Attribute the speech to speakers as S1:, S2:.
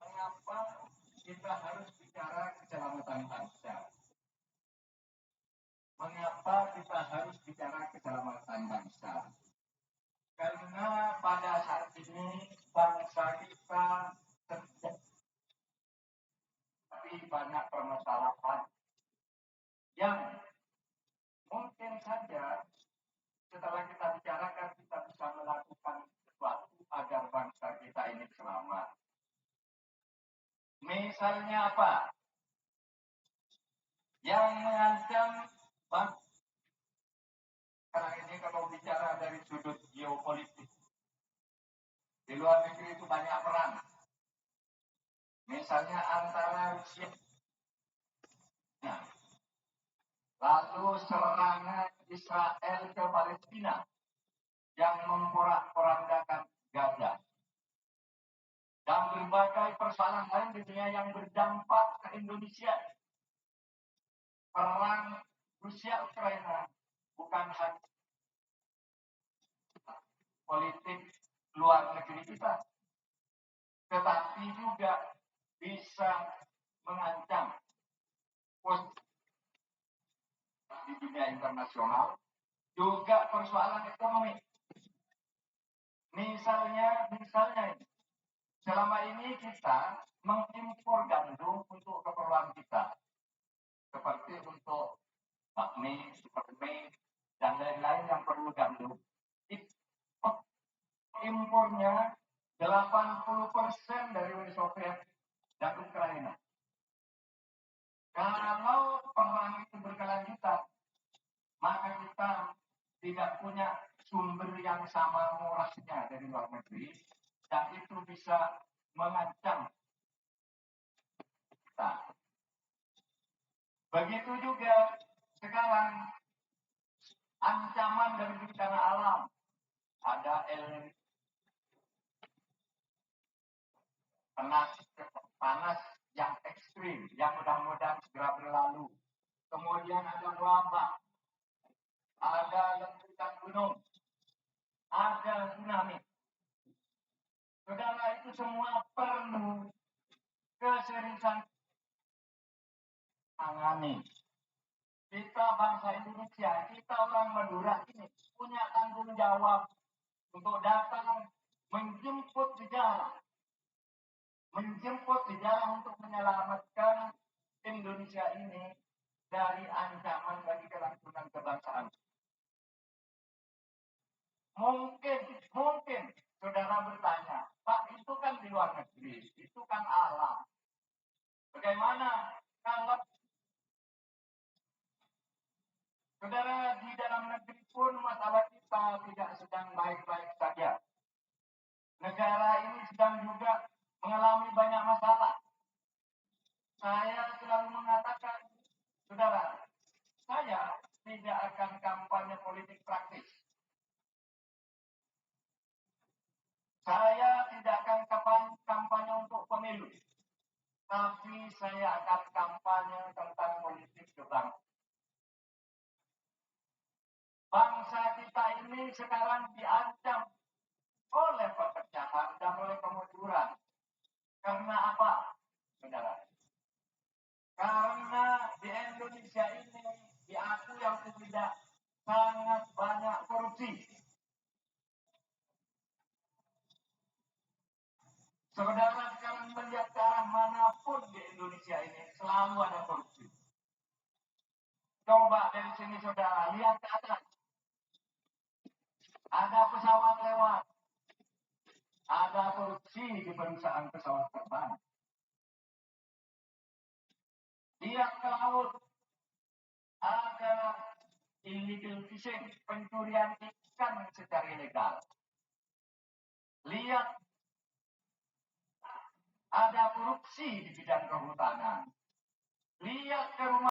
S1: Mengapa kita harus bicara keselamatan bangsa? Mengapa kita harus bicara keselamatan bangsa? Karena pada saat ini bangsa kita terjadi banyak permasalahan yang mungkin saja setelah kita bicarakan kita bisa melakukan sesuatu agar bangsa kita ini selamat. Misalnya apa? Yang mengancam bangsa sekarang ini kalau bicara dari sudut geopolitik, di luar negeri itu banyak perang. Misalnya antara Rusia, lalu serangan Israel ke Palestina yang memporak-porandakan Gaza, dan berbagai persoalan lain di dunia yang berdampak ke Indonesia. Perang Rusia Ukraina bukan hanya politik luar negeri kita, tetapi juga bisa mengancam di dunia internasional, juga persoalan ekonomi. Misalnya selama ini kita mengimpor gandum untuk keperluan kita, seperti untuk bakmi, supermi, dan lain-lain yang perlu gandum. Impornya 80% dari Uni Soviet dan Ukraina. Kalau perang itu berkelanjutan, maka kita tidak punya sumber yang sama murahnya dari luar negeri, dan itu bisa mengancam kita. Begitu juga sekarang ancaman dari bencana alam, ada panas yang ekstrim, yang mudah-mudahan segera berlalu. Kemudian ada wabah, ada letusan gunung, ada tsunami. Saudara, itu semua perlu keseriusan tangani. Kita bangsa Indonesia, kita orang Madura ini punya tanggung jawab untuk datang menjemput sejarah untuk menyelamatkan Indonesia ini dari ancaman bagi kelangsungan kebangsaan. Mungkin saudara bertanya, Pak, itu kan di luar negeri, itu kan alam. Bagaimana kalau saudara di dalam negeri pun masalah kita tidak sedang baik-baik saja. Negara ini sedang juga mengalami banyak masalah. Saya selalu mengatakan, saudara, saya tidak akan kampanye politik praktis. Saya tidak akan kampanye untuk pemilu, tapi saya akan kampanye tentang politik kebangsaan. kita ini sekarang diancam oleh pepecahan dan oleh kemunduran. Karena apa, saudara? Karena di Indonesia ini diakui yang tidak sangat banyak korupsi. Saudara sekarang melihat ke arah manapun di Indonesia ini selalu ada korupsi. Coba dari sini saudara lihat ke atas. Ada pesawat lewat. Ada korupsi di perusahaan pesawat terbang. Lihat ke laut. Ada illegal fishing, pencurian ikan secara ilegal. Lihat ada korupsi di bidang kehutanan. Lihat ke rumah